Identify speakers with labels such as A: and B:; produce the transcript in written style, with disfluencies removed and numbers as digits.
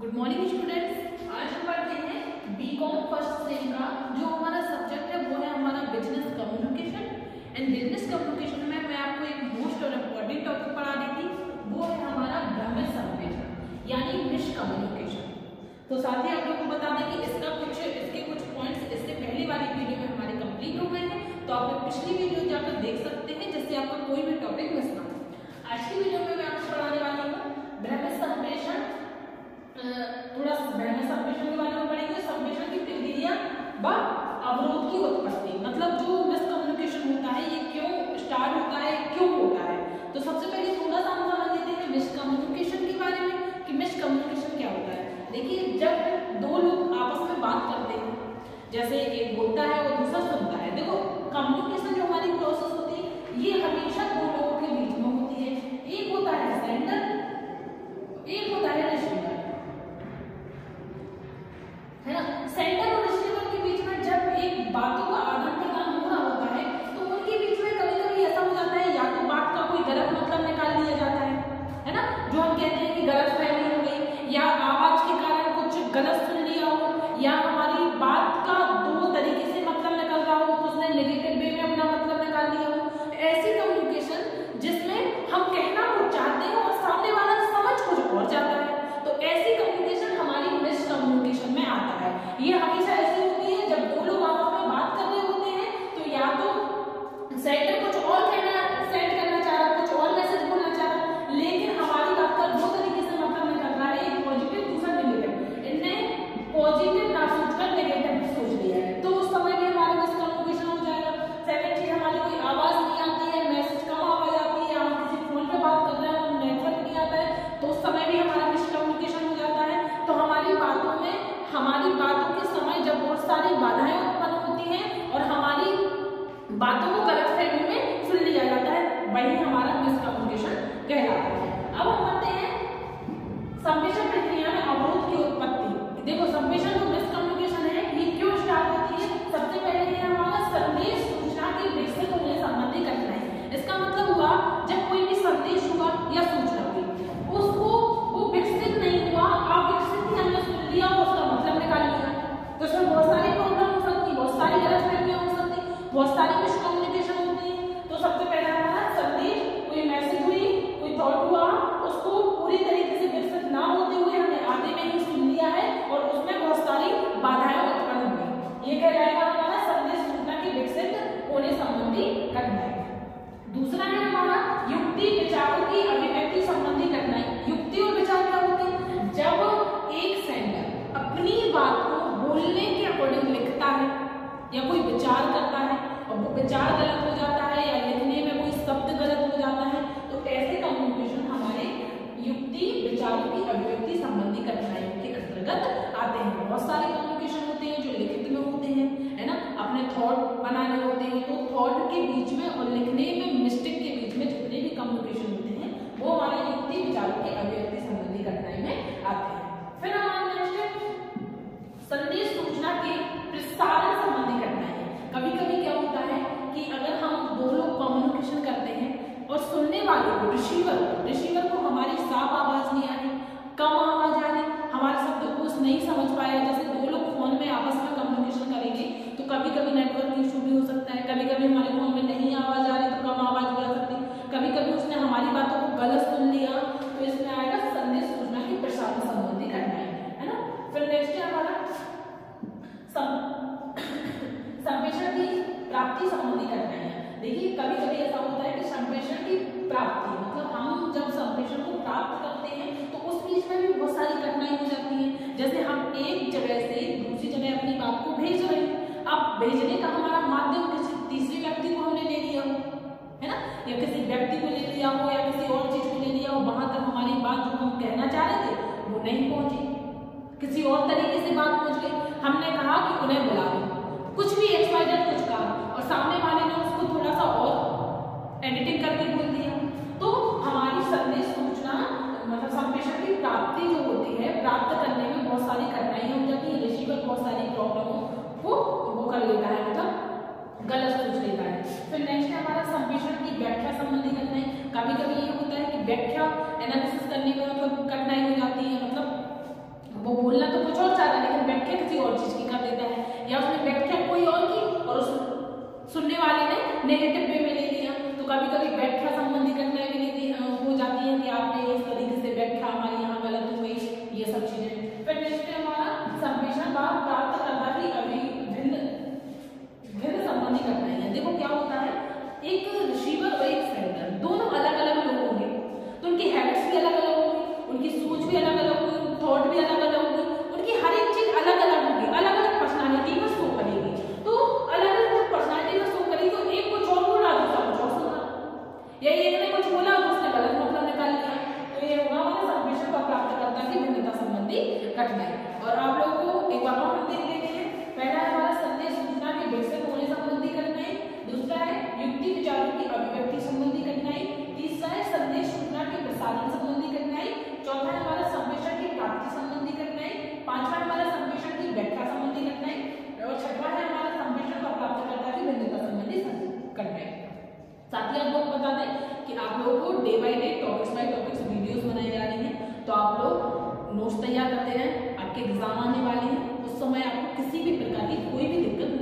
A: Good morning students. आज हम पढ़ते हैं बीकॉम फर्स्ट सेम का जो हमारा सब्जेक्ट है वो है हमारा business communication. And business communication में मैं आपको एक मोस्ट और इम्पोर्टेंट टॉपिक पढ़ा दी थी, वो है हमारा भ्रमित संप्रेषण यानी मिस कम्युनिकेशन। तो साथ ही आप लोगों को बता दें कि इसके कुछ पॉइंट्स इससे पहले वाली वीडियो में हमारे कंप्लीट हो गए हैं, तो आप लोग पिछली वीडियो जाकर देख सकते हैं जिससे आपका कोई भी टॉपिक मिस ना हो। आज की वीडियो में मैं आपको पढ़ाने वाली हूँ भ्रमित संप्रेषण। थोड़ा भ्रमित संप्रेषण के बारे में पढ़ेंगे, संप्रेषण की प्रक्रिया व अवरोध की उत्पत्ति, मतलब जो मिसकम्युनिकेशन होता है ये क्यों स्टार्ट होता है, क्यों होता है। तो सबसे पहले थोड़ा सा हम समझ लेते हैं मिसकम्युनिकेशन के बारे में कि मिसकम्युनिकेशन क्या होता है। देखिए, जब दो लोग आपस में बात करते हैं, जैसे एक बोलता है और दूसरा सुनता है। देखो, कम्युनिकेशन जो हमारी प्रोसेस होती है ये हमेशा दो लोगों के बीच में होती है। एक होता है सेंडर, एक होता है रिसीवर, है ना। सेंडर और रिसीवर के बीच में जब एक बातों का आदान प्रदान हो रहा होता है तो उनके बीच में कभी कभी ऐसा हो जाता है, या तो बात का कोई गलत मतलब निकाल लिया जाता है ना, जो हम कहते हैं कि गलत फहमी हो गई, या आवाज के कारण कुछ गलत सुन लिया हो, या हमारी बात का दो तरीके से मतलब निकल रहा हो तो उसने नेगेटिव वे में अपना मतलब निकाल लिया हो। ऐसी कम्युनिकेशन जिसमें हम कहना कुछ चाहते हैं और सामने वाला समझ कुछ और जाता है, तो ऐसी कम्युनिकेशन हमारी मिस कम्युनिकेशन में आता है। ये हमेशा ऐसी होती है जब दो लोग आपस में बात कर रहे होते हैं, तो या तो सेंडर कुछ और सेंड करना चाह रहा, कुछ और मैसेज बोलना चाह रहा, लेकिन हमारी बात का दो तरीके से मतलब निकल रहा है, एक पॉजिटिव दूसरा नेगेटिव। इनने पॉजिटिव ना सोचकर नेगेटिव सोच लिया है, तो उस समय भी हमारा मिस कम्युनिकेशन हो जाएगा। सेकंड चीज, हमारी कोई आवाज नहीं आती है, मैसेज कम आवाज आती है, हम किसी फोन पे बात कर रहे हैं और नेटवर्क नहीं आता है, तो उस समय भी हमारा मिस कम्युनिकेशन हो जाता है। तो हमारी बातों के समय जब बहुत सारी बाधाएं उत्पन्न होती हैं और हमारी बातों को गलतफहमी में सुन लिया जाता है, वही हमारा मिसकम्युनिकेशन कहलाता है। अब हम पढ़ते हैं संप्रेषण प्रक्रिया में अवरोध की उत्पत्ति। देखो, संप्रेषण जो मिसकम्युनिकेशन है ये क्यों स्टार्ट होती है। सबसे पहले है हमारा संदेश सूचना के विकसित होने संबंधी कठिनाई। इसका मतलब हुआ जब कोई भी संदेश हुआ या सूचना हुई, उसको वो विकसित नहीं हुआ, अविकसित ही हमने सुन लिया और उसका मतलब निकाल लिया, तो इसमें बहुत सारी प्रॉब्लम हो सकती है, बहुत सारी गलतफहमियां हो सकती है, बहुत सारी मिसकम्युनिकेशन होती है। तो सबसे पहले हमारा संदेश, कोई मैसेज हुई, कोई थॉट हुआ, उसको पूरी तरीके से विकसित ना होते हुए हमने आधे में ही सुन लिया है और उसमें बहुत सारी बाधाएं उत्पन्न हो गई, ये कहलाएगा हमारा संदेश सूचना के विकसित होने संबंधी कठिनाई। दूसरा है हमारा युक्ति विचारों की अभिव्यक्ति संबंधी कठिनाई। युक्ति और विचार क्या होते हैं, जब एक सेंडर अपनी बात को बोलने के अकॉर्डिंग लिखता है या कोई विचार करता है और वो विचार गलत हो जाता है या लिखने में कोई शब्द गलत हो जाता है, तो ऐसे कम्युनिकेशन हमारे युक्ति विचारों की अभिव्यक्ति संबंधी कठिनाइयों के अंतर्गत आते हैं। बहुत सारे कम्युनिकेशन होते हैं जो लिखित में होते हैं, है ना, अपने थॉट बनाने होते हैं, तो थॉट के बीच में और लिखने में मिस्टेक के बीच में जितने भी कम्युनिकेशन होते हैं वो हमारे युक्ति विचारों के अभिव्यक्ति संबंधी कठिनाई में आते हैं। फिर हमारा नेक्स्ट संदेश सूचना के प्रसारण संबंधी कठिनाई है। कभी कभी क्या होता है कि अगर हम दो लोग कम्युनिकेशन करते हैं और सुनने वाले को रिसीवर को हमारी साफ आवाज नहीं आ रही, कम आवाज आ रही, हमारे शब्दकोश नहीं समझ पाया, जैसे दो लोग फोन में आपस में कम्युनिकेशन करेंगे तो कभी कभी नेटवर्क इशू भी हो सकता है, कभी कभी हमारे फोन में नहीं आवाज आ रही तो कम आवाज हो सकती, कभी कभी उसने हमारी बातों को गलत सुन लिया, तो इसमें आएगा संदेश सूचना की प्रसारण संबंधी कठिनाई, है ना। फिर नेक्स्ट है हमारा संप्रेषण की प्राप्ति संबंधी कठिनाई। देखिए, कभी कभी ऐसा होता है कि संप्रेषण की प्राप्ति, मतलब हम जब संप्रेषण को प्राप्त करते हैं तो उस बीच में भी बहुत सारी कठिनाई हो जाती है। जैसे हम एक जगह से दूसरी जगह अपनी बात को भेज रहे हैं, अब भेजने का हमारा माध्यम किसी तीसरे व्यक्ति को हमने ले लिया हो, है ना, या किसी व्यक्ति को ले लिया हो या किसी और चीज को ले लिया हो, वहां तक हमारी बात जो हम कहना चाह रहे थे वो नहीं पहुंची, किसी और तरीके से बात पहुंच गई। हमने कहा कि उन्हें बुला लो, कुछ भी एक्सवाइजेड कुछ कहा और सामने वाले ने उसको थोड़ा सा और एडिटिंग करके बोल दिया, तो हमारी संदेश सूचना मतलब संप्रेषण की प्राप्ति जो होती है, प्राप्त करने में बहुत सारी कठिनाइयां हो जाती है। रिसीवर बहुत सारी प्रॉब्लमों को वो कर लेता है, मतलब गलत सोच लेता है। फिर नेक्स्ट है हमारा संप्रेषण की व्याख्या संबंधी कठिनाई। कभी कभी ये होता है कि व्याख्या एनालिसिस करने में मतलब कठिनाई हो जाती है, मतलब बोलना तो कुछ और चाह रहा है लेकिन व्याख्या किसी और चीज की कर देता है, या उसने व्याख्या कोई और की और उस सुनने वाले ने नेगेटिव वे में ले लिया। तो कभी कभी व्याख्या संबंधी घटनाएं भी हो जाती है कि आपने इस तरीके से व्याख्या हमारी यहाँ गलत हो गई, ये सब चीजें। फिर नेक्स्ट है हमारा संप्रेषण भाग प्राप्तकर्ता की भिन्न संबंधी घटनाएं हैं। देखो क्या होता है, एक रिसीवर और एक सेंडर दोनों अलग अलग लोग होंगे, तो उनकी हैबिट्स भी अलग अलग होगी, उनकी सोच भी अलग अलग होगी, थॉट भी अलग अलग होगी, उनकी हर एक चीज अलग अलग होगी, अलग अलग पर्सनालिटी में शो करेगी। तो अलग अलग पर्सनालिटी में शो करेगी, तो एक कुछ और बोला दूसरा कुछ और सुना, या एक ने कुछ बोला दूसरे गलत मतलब निकाल लिया। तो ये होगा हमारे संप्रेषण का प्राप्तकर्ता की भिन्नता संबंधी घटनाएं। और आप लोगों को एक बार और देख लेते हैं। पहला है हमारा संदेश सूचना के विकसित होने संबंधी घटनाएं, दूसरा है युक्ति विचारों की अभिव्यक्ति संबंधी घटनाएं, तीसरा है संदेश सूचना के प्रसारण संबंधी घटनाएं, चौथा है हमारा संप्रेषण की प्राप्ति संबंधी घटनाएं, पांचवा है हमारा संप्रेषण की व्याख्या संबंधी घटनाएं, और छठवा है हमारा संप्रेषण का प्राप्तकर्ता की भिन्नता संबंधी घटनाएं। साथ ही आप लोग बता दें कि आप लोगों को day by day topics by topics videos बनाई जा रही हैं, तो आप लोग नोट्स तैयार करते रहें। आपके एग्जाम आने वाले हैं, उस समय आपको किसी भी प्रकार की कोई भी दिक्कत